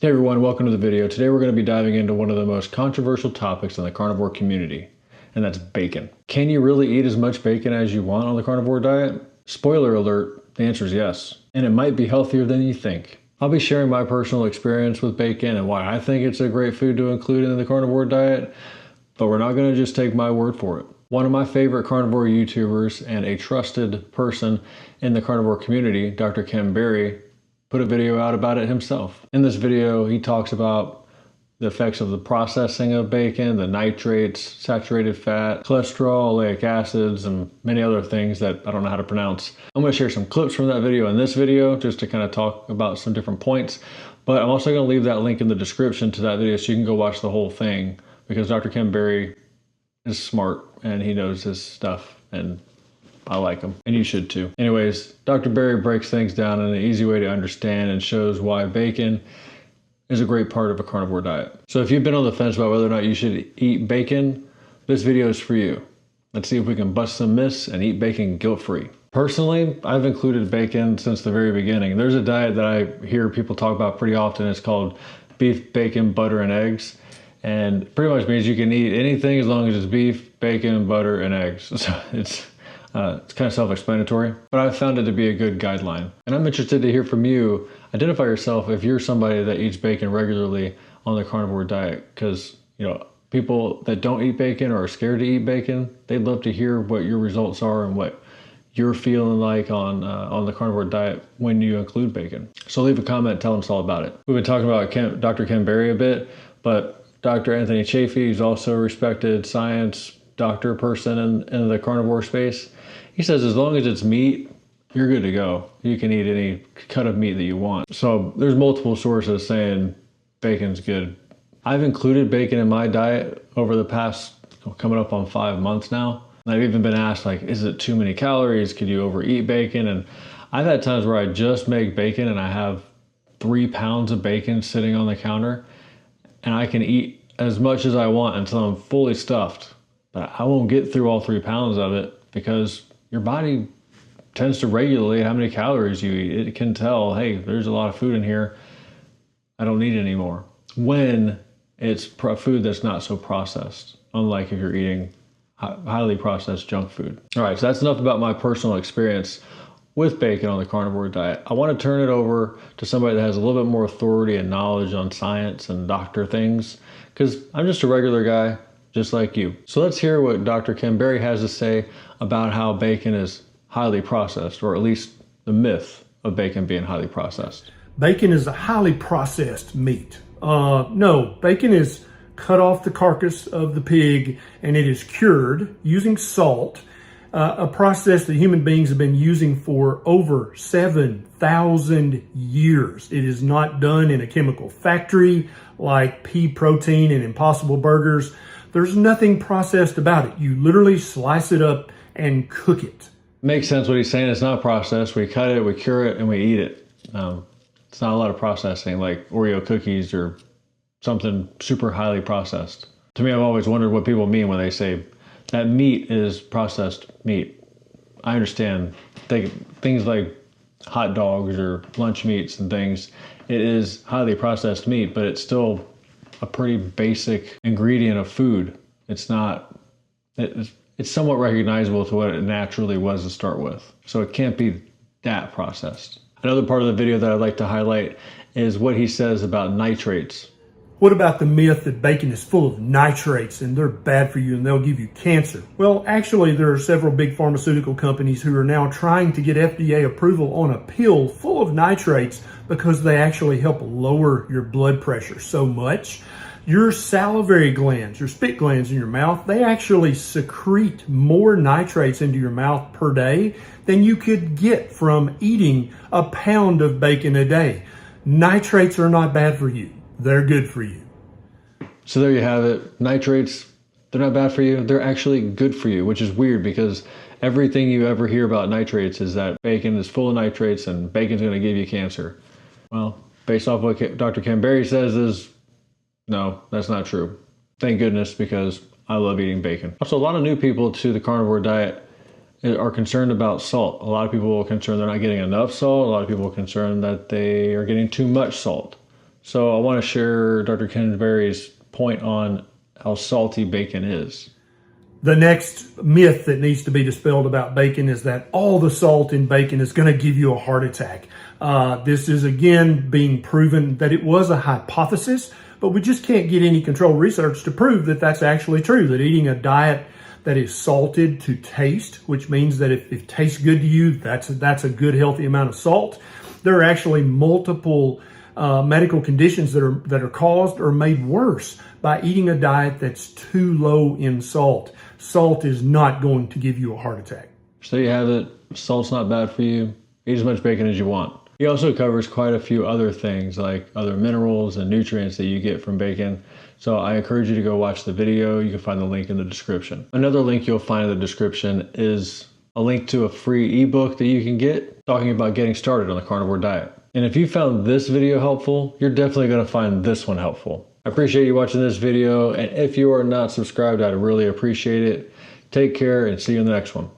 Hey everyone, welcome to the video. Today we're going to be diving into one of the most controversial topics in the carnivore community, and that's bacon. Can you really eat as much bacon as you want on the carnivore diet? Spoiler alert, the answer is yes, and it might be healthier than you think. I'll be sharing my personal experience with bacon and why I think it's a great food to include in the carnivore diet, but we're not going to just take my word for it. One of my favorite carnivore YouTubers and a trusted person in the carnivore community, Dr. Ken Berry, put a video out about it himself. In this video, he talks about the effects of the processing of bacon, the nitrates, saturated fat, cholesterol, oleic acids, and many other things that I don't know how to pronounce. I'm going to share some clips from that video in this video just to kind of talk about some different points. But I'm also going to leave that link in the description to that video so you can go watch the whole thing, because Dr. Ken Berry is smart and he knows his stuff, and I like him, and you should too. Anyways, Dr. Berry breaks things down in an easy way to understand and shows why bacon is a great part of a carnivore diet. So if you've been on the fence about whether or not you should eat bacon, this video is for you. Let's see if we can bust some myths and eat bacon guilt-free. Personally, I've included bacon since the very beginning. There's a diet that I hear people talk about pretty often. It's called beef, bacon, butter, and eggs. And pretty much means you can eat anything as long as it's beef, bacon, butter, and eggs. So it's kind of self-explanatory, but I've found it to be a good guideline. And I'm interested to hear from you. Identify yourself if you're somebody that eats bacon regularly on the carnivore diet, because people that don't eat bacon or are scared to eat bacon, they'd love to hear what your results are and what you're feeling like on the carnivore diet when you include bacon. So leave a comment, tell us all about it. We've been talking about Dr. Ken Berry a bit, but Dr. Anthony Chaffee is also a respected science doctor person in the carnivore space. He says as long as it's meat, you're good to go. You can eat any cut of meat that you want. So there's multiple sources saying bacon's good. I've included bacon in my diet over the past, coming up on 5 months now. And I've even been asked, like, is it too many calories? Could you overeat bacon? And I've had times where I just make bacon and I have 3 pounds of bacon sitting on the counter, and I can eat as much as I want until I'm fully stuffed. But I won't get through all 3 pounds of it because your body tends to regulate how many calories you eat. It can tell, hey, there's a lot of food in here. I don't need it anymore. When it's food that's not so processed, unlike if you're eating highly processed junk food. All right, so that's enough about my personal experience with bacon on the carnivore diet. I want to turn it over to somebody that has a little bit more authority and knowledge on science and doctor things, because I'm just a regular guy, just like you. So let's hear what Dr. Ken Berry has to say about how bacon is highly processed, or at least the myth of bacon being highly processed. Bacon is a highly processed meat. No, bacon is cut off the carcass of the pig and it is cured using salt, a process that human beings have been using for over 7,000 years. It is not done in a chemical factory like pea protein and Impossible Burgers. There's nothing processed about it. You literally slice it up and cook it. Makes sense what he's saying. It's not processed. We cut it, we cure it, and we eat it. It's not a lot of processing like Oreo cookies or something super highly processed. To me, I've always wondered what people mean when they say that meat is processed meat. I understand things like hot dogs or lunch meats and things. It is highly processed meat, but it's still a pretty basic ingredient of food. It's somewhat recognizable to what it naturally was to start with. So it can't be that processed. Another part of the video that I'd like to highlight is what he says about nitrates. What about the myth that bacon is full of nitrates and they're bad for you and they'll give you cancer? Well, actually, there are several big pharmaceutical companies who are now trying to get FDA approval on a pill full of nitrates because they actually help lower your blood pressure so much. Your salivary glands, your spit glands in your mouth, they actually secrete more nitrates into your mouth per day than you could get from eating a pound of bacon a day. Nitrates are not bad for you. They're good for you. So there you have it. Nitrates, they're not bad for you. They're actually good for you, which is weird because everything you ever hear about nitrates is that bacon is full of nitrates and bacon's going to give you cancer. Well, based off what Dr. Ken Berry says is, no, that's not true. Thank goodness, because I love eating bacon. Also, a lot of new people to the carnivore diet are concerned about salt. A lot of people are concerned they're not getting enough salt. A lot of people are concerned that they are getting too much salt. So I want to share Dr. Canterbury's point on how salty bacon is. The next myth that needs to be dispelled about bacon is that all the salt in bacon is going to give you a heart attack. This is again being proven that it was a hypothesis, but we just can't get any controlled research to prove that that's actually true, that eating a diet that is salted to taste, which means that if it tastes good to you, that's a good healthy amount of salt. There are actually multiple medical conditions that are caused or made worse by eating a diet that's too low in salt. Salt is not going to give you a heart attack. So you have it. Salt's not bad for you. Eat as much bacon as you want. He also covers quite a few other things like other minerals and nutrients that you get from bacon. So I encourage you to go watch the video. You can find the link in the description. Another link you'll find in the description is a link to a free ebook that you can get talking about getting started on the carnivore diet. And if you found this video helpful, you're definitely going to find this one helpful. I appreciate you watching this video, and if you are not subscribed, I'd really appreciate it. Take care and see you in the next one.